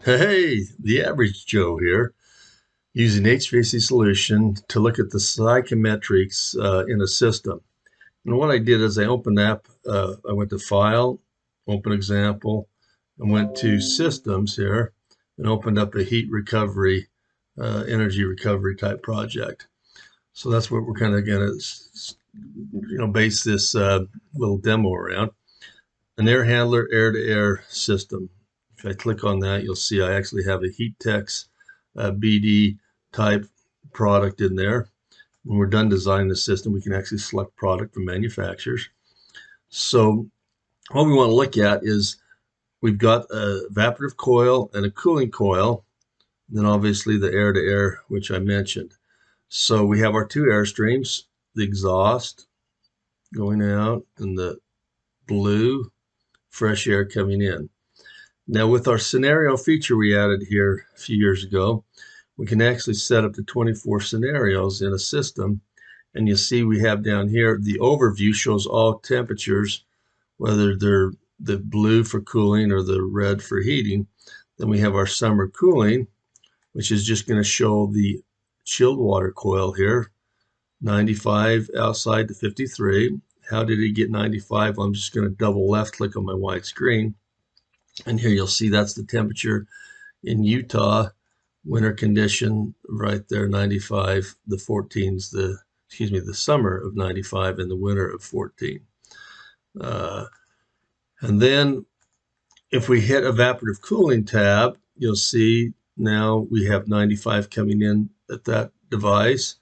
Hey, the average Joe here, using HVAC solution to look at the psychrometrics in a system. And what I did is I opened app, I went to File, Open Example, and went to Systems here, and opened up a heat recovery, energy recovery type project. So that's what we're kind of going to, base this little demo around. An air handler, air-to-air system. If I click on that, you'll see I actually have a Heattex BD type product in there. When we're done designing the system, we can actually select product from manufacturers. So what we want to look at is we've got a evaporative coil and a cooling coil, and then obviously the air-to-air, which I mentioned. So we have our two air streams, the exhaust going out and the blue fresh air coming in. Now with our scenario feature we added here a few years ago, we can actually set up to 24 scenarios in a system. And you see we have down here, the overview shows all temperatures, whether they're the blue for cooling or the red for heating. Then we have our summer cooling, which is just going to show the chilled water coil here, 95 outside to 53. How did it get 95? Well, I'm just going to double left click on my white screen. And here you'll see that's the temperature in Utah, winter condition right there, 95. The 14's the summer of 95 and the winter of 14. And then if we hit evaporative cooling tab, you'll see now we have 95 coming in at that device,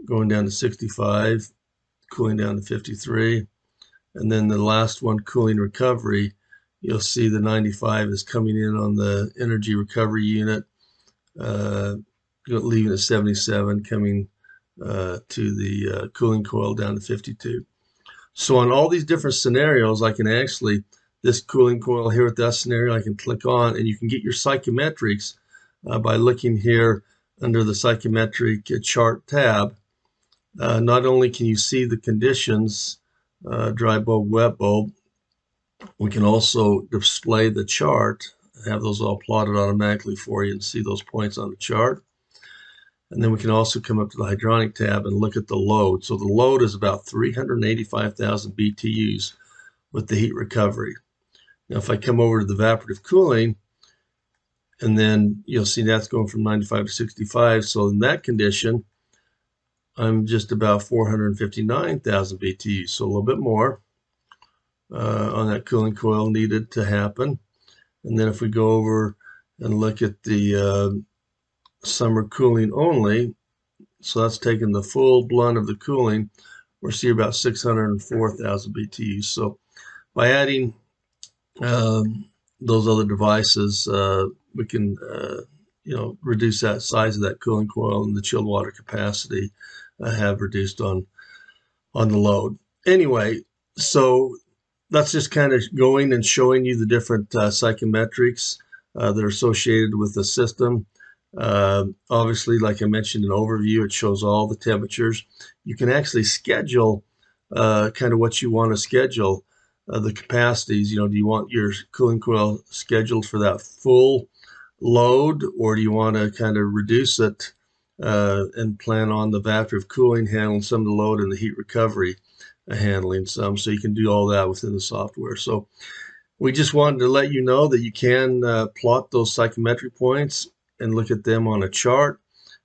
going down to 65, cooling down to 53. And then the last one, cooling recovery, you'll see the 95 is coming in on the energy recovery unit, leaving at 77, coming to the cooling coil down to 52. So on all these different scenarios, I can actually, this cooling coil here with that scenario, I can click on, and you can get your psychrometrics by looking here under the psychrometric chart tab. Not only can you see the conditions, dry bulb, wet bulb, we can also display the chart, have those all plotted automatically for you and see those points on the chart. And then we can also come up to the hydronic tab and look at the load. So the load is about 385,000 BTUs with the heat recovery. Now, if I come over to the evaporative cooling, and then you'll see that's going from 95 to 65. So in that condition, I'm just about 459,000 BTUs, so a little bit more on that cooling coil needed to happen. And then if we go over and look at the summer cooling only, so that's taking the full blunt of the cooling, we're seeing about 604,000 BTUs. So by adding those other devices, we can reduce that size of that cooling coil, and the chilled water capacity have reduced on the load. Anyway, so that's just kind of going and showing you the different psychrometrics that are associated with the system. Obviously, like I mentioned in overview, it shows all the temperatures. You can actually schedule kind of what you want to schedule, the capacities. Do you want your cooling coil scheduled for that full load, or do you want to kind of reduce it and plan on the evaporative cooling handling some of the load and the heat recovery handling some? So you can do all that within the software. So we just wanted to let you know that you can plot those psychrometric points and look at them on a chart.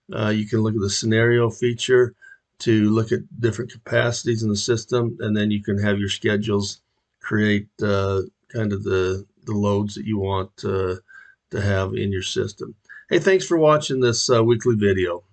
You can look at the scenario feature to look at different capacities in the system, and then you can have your schedules create kind of the loads that you want to have in your system. Hey, thanks for watching this weekly video.